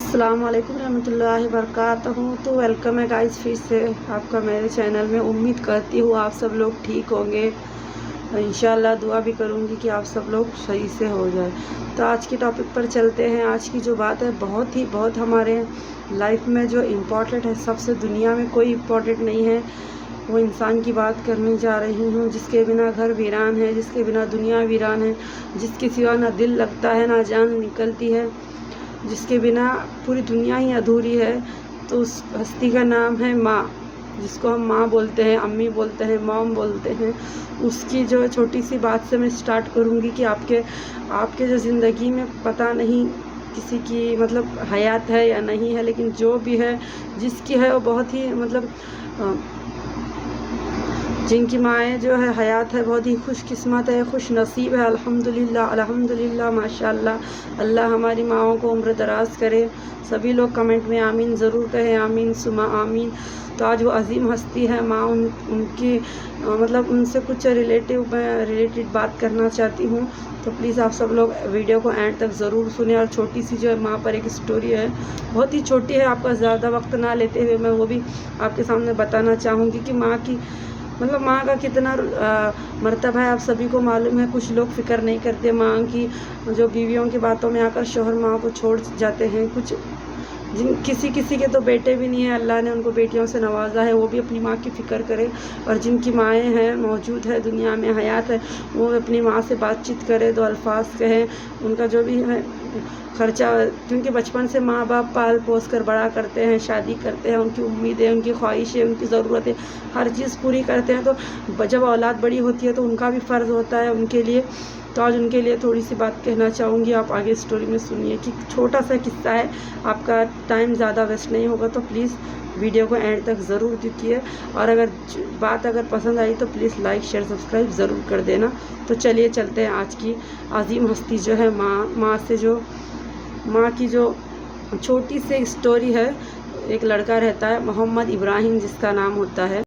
अस्सलाम वालेकुम रहमतुल्लाहि वबरकातुहू। तो वेलकम है गाइस फिर से आपका मेरे चैनल में। उम्मीद करती हूँ आप सब लोग ठीक होंगे। इंशाल्लाह दुआ भी करूँगी कि आप सब लोग सही से हो जाए। तो आज के टॉपिक पर चलते हैं। आज की जो बात है बहुत हमारे लाइफ में जो इम्पोर्टेंट है, सबसे दुनिया में कोई इम्पोर्टेंट नहीं है, वो इंसान की बात करने जा रही हूँ। जिसके बिना घर वीरान है, जिसके बिना दुनिया वीरान है, जिसके सिवा ना दिल लगता है ना जान निकलती है, जिसके बिना पूरी दुनिया ही अधूरी है। तो उस हस्ती का नाम है माँ, जिसको हम माँ बोलते हैं, अम्मी बोलते हैं, मॉम बोलते हैं। उसकी जो छोटी सी बात से मैं स्टार्ट करूँगी कि आपके जो ज़िंदगी में पता नहीं किसी की मतलब हयात है या नहीं है, लेकिन जो भी है, जिसकी है, वो बहुत ही मतलब जिनकी माएँ जो है हयात है, बहुत ही खुशकिस्मत है, खुश नसीब है। अल्हम्दुलिल्लाह अल्हम्दुलिल्लाह माशाअल्लाह। अल्लाह हमारी माओं को उम्र दराज करे। सभी लोग कमेंट में आमीन ज़रूर कहें, आमीन सुमा आमीन। तो आज वो अजीम हस्ती है माँ, उनकी मतलब उनसे कुछ रिलेटेड बात करना चाहती हूँ। तो प्लीज़ आप सब लोग वीडियो को एंड तक ज़रूर सुने। और छोटी सी जो है माँ पर एक स्टोरी है, बहुत ही छोटी है, आपका ज़्यादा वक्त ना लेते हुए मैं वो भी आपके सामने बताना चाहूँगी कि माँ की मतलब माँ का कितना मर्तबा है, आप सभी को मालूम है। कुछ लोग फ़िक्र नहीं करते माँ की, जो बीवियों की बातों में आकर शौहर माँ को छोड़ जाते हैं। कुछ किसी के तो बेटे भी नहीं है, अल्लाह ने उनको बेटियों से नवाजा है, वो भी अपनी माँ की फ़िक्र करे। और जिनकी माएँ हैं, मौजूद है दुनिया में, हयात है, वो अपनी माँ से बातचीत करे, दो अल्फाज कहें, उनका जो भी है ख़र्चा, क्योंकि बचपन से माँ बाप पाल पोस कर बड़ा करते हैं, शादी करते हैं, उनकी उम्मीदें, उनकी ख्वाहिशें, उनकी ज़रूरतें, हर चीज़ पूरी करते हैं। तो जब औलाद बड़ी होती है तो उनका भी फ़र्ज़ होता है उनके लिए। तो आज उनके लिए थोड़ी सी बात कहना चाहूँगी, आप आगे स्टोरी में सुनिए कि छोटा सा किस्सा है, आपका टाइम ज़्यादा वेस्ट नहीं होगा। तो प्लीज़ वीडियो को एंड तक ज़रूर देखिए। और अगर पसंद आई तो प्लीज़ लाइक शेयर सब्सक्राइब ज़रूर कर देना। तो चलिए चलते हैं आज की अजीम हस्ती जो है माँ की जो छोटी सी स्टोरी है। एक लड़का रहता है मोहम्मद इब्राहिम, जिसका नाम होता है।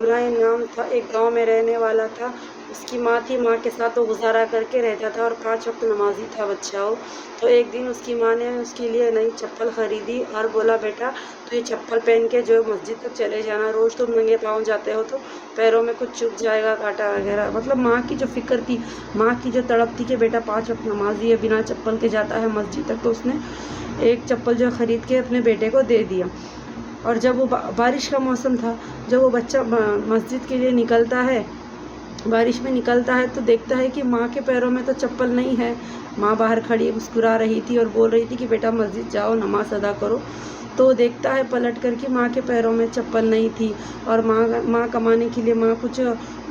इब्राहिम नाम था, एक गांव में रहने वाला था। उसकी माँ थी, माँ के साथ वो गुजारा करके रहता था और 5 वक्त नमाजी था बच्चा वो। तो एक दिन उसकी माँ ने उसके लिए नई चप्पल ख़रीदी और बोला, बेटा तो ये चप्पल पहन के जो मस्जिद तक चले जाना, रोज़ तुम नंगे पाँव जाते हो तो पैरों में कुछ चुभ जाएगा, कांटा वगैरह। मतलब माँ की जो फ़िक्र थी, माँ की जो तड़प थी कि बेटा 5 वक्त नमाजी है, बिना चप्पल के जाता है मस्जिद तक। तो उसने एक चप्पल जो ख़रीद के अपने बेटे को दे दिया। और जब वो बारिश का मौसम था, जब वो बच्चा मस्जिद के लिए निकलता है, बारिश में निकलता है, तो देखता है कि माँ के पैरों में तो चप्पल नहीं है। माँ बाहर खड़ी मुस्कुरा रही थी और बोल रही थी कि बेटा मस्जिद जाओ, नमाज अदा करो। तो देखता है पलट कर कि माँ के पैरों में चप्पल नहीं थी। और माँ कमाने के लिए, माँ कुछ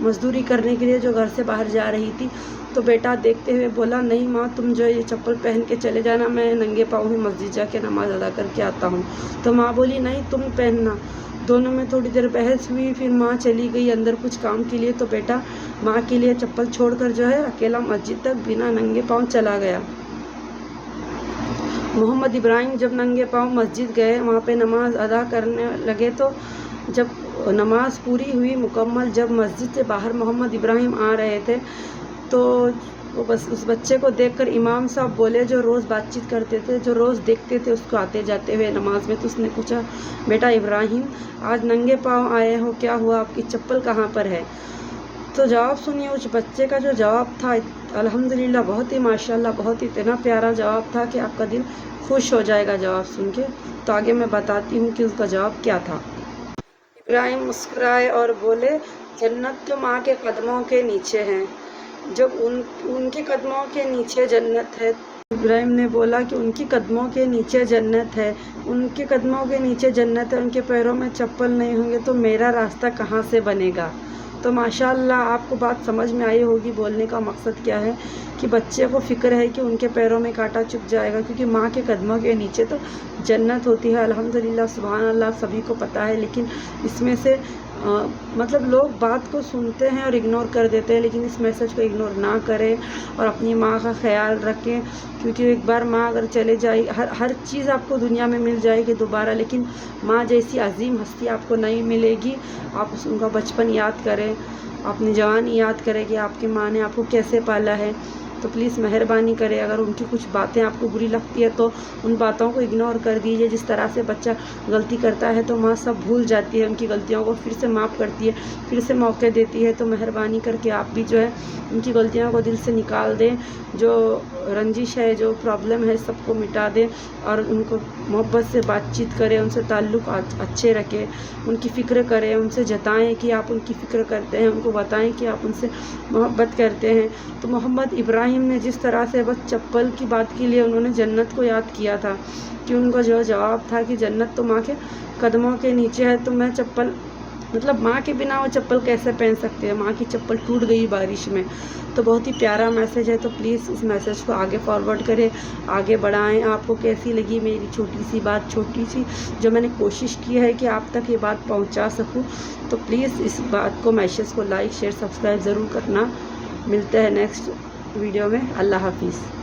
मजदूरी करने के लिए जो घर से बाहर जा रही थी। तो बेटा देखते हुए बोला, नहीं माँ, तुम जो ये चप्पल पहन के चले जाना, मैं नंगे पाँव ही मस्जिद जाके नमाज अदा करके आता हूँ। तो माँ बोली, नहीं तुम पहनना। दोनों में थोड़ी देर बहस हुई, फिर माँ चली गई अंदर कुछ काम के लिए। तो बेटा माँ के लिए चप्पल छोड़कर जो है अकेला मस्जिद तक बिना नंगे पाँव चला गया। मोहम्मद इब्राहिम जब नंगे पाँव मस्जिद गए, वहाँ पे नमाज अदा करने लगे, तो जब नमाज पूरी हुई मुकम्मल, जब मस्जिद से बाहर मोहम्मद इब्राहिम आ रहे थे, तो वो बस उस बच्चे को देखकर इमाम साहब बोले, जो रोज़ बातचीत करते थे, जो रोज़ देखते थे उसको आते जाते हुए नमाज में। तो उसने पूछा, बेटा इब्राहिम, आज नंगे पाँव आए हो, क्या हुआ, आपकी चप्पल कहाँ पर है? तो जवाब सुनिए उस बच्चे का। जो जवाब था, अल्हम्दुलिल्लाह, बहुत ही माशाल्लाह, बहुत ही इतना प्यारा जवाब था कि आपका दिल खुश हो जाएगा जवाब सुन के। तो आगे मैं बताती हूँ कि उसका जवाब क्या था। इब्राहिम मुस्कुराए और बोले, जन्नत तो माँ के कदमों के नीचे है। जब उनके कदमों के नीचे जन्नत है, इब्राहिम ने बोला कि उनकी कदमों के नीचे जन्नत है, उनके कदमों के नीचे जन्नत है, उनके पैरों में चप्पल नहीं होंगे तो मेरा रास्ता कहाँ से बनेगा। तो माशाल्लाह आपको बात समझ में आई होगी। बोलने का मकसद क्या है कि बच्चे को फ़िक्र है कि उनके पैरों में कांटा चुभ जाएगा, क्योंकि माँ के कदमों के नीचे तो जन्नत होती है। अल्हम्दुलिल्लाह, सुभान अल्लाह, सभी को पता है। लेकिन इसमें से मतलब लोग बात को सुनते हैं और इग्नोर कर देते हैं, लेकिन इस मैसेज को इग्नोर ना करें और अपनी माँ का ख्याल रखें। क्योंकि एक बार माँ अगर चले जाए, हर चीज़ आपको दुनिया में मिल जाएगी दोबारा, लेकिन माँ जैसी अजीम हस्ती आपको नहीं मिलेगी। आप उनका बचपन याद करें, अपनी जवानी याद करें कि आपकी माँ ने आपको कैसे पाला है। तो प्लीज़ मेहरबानी करें, अगर उनकी कुछ बातें आपको बुरी लगती है तो उन बातों को इग्नोर कर दीजिए। जिस तरह से बच्चा गलती करता है तो माँ सब भूल जाती है, उनकी गलतियों को फिर से माफ़ करती है, फिर से मौके देती है। तो मेहरबानी करके आप भी जो है उनकी गलतियों को दिल से निकाल दें, जो रंजिश है, जो प्रॉब्लम है, सबको मिटा दें और उनको मोहब्बत से बातचीत करें, उनसे ताल्लुक़ अच्छे रखें, उनकी फ़िक्र करें, उनसे जताएं कि आप उनकी फ़िक्र करते हैं, उनको बताएं कि आप उनसे मोहब्बत करते हैं। तो मोहम्मद इब्राहिम ने जिस तरह से बस चप्पल की बात के लिए उन्होंने जन्नत को याद किया था, कि उनका जो जवाब था कि जन्नत तो माँ के कदमों के नीचे है, तो मैं चप्पल मतलब माँ के बिना वो चप्पल कैसे पहन सकते हैं, माँ की चप्पल टूट गई बारिश में। तो बहुत ही प्यारा मैसेज है, तो प्लीज़ इस मैसेज को आगे फॉरवर्ड करें, आगे बढ़ाएं। आपको कैसी लगी मेरी छोटी सी बात, छोटी सी जो मैंने कोशिश की है कि आप तक ये बात पहुंचा सकूं, तो प्लीज़ इस बात को, मैसेज को लाइक शेयर सब्सक्राइब ज़रूर करना। मिलते हैं नेक्स्ट वीडियो में। अल्लाह हाफिज़।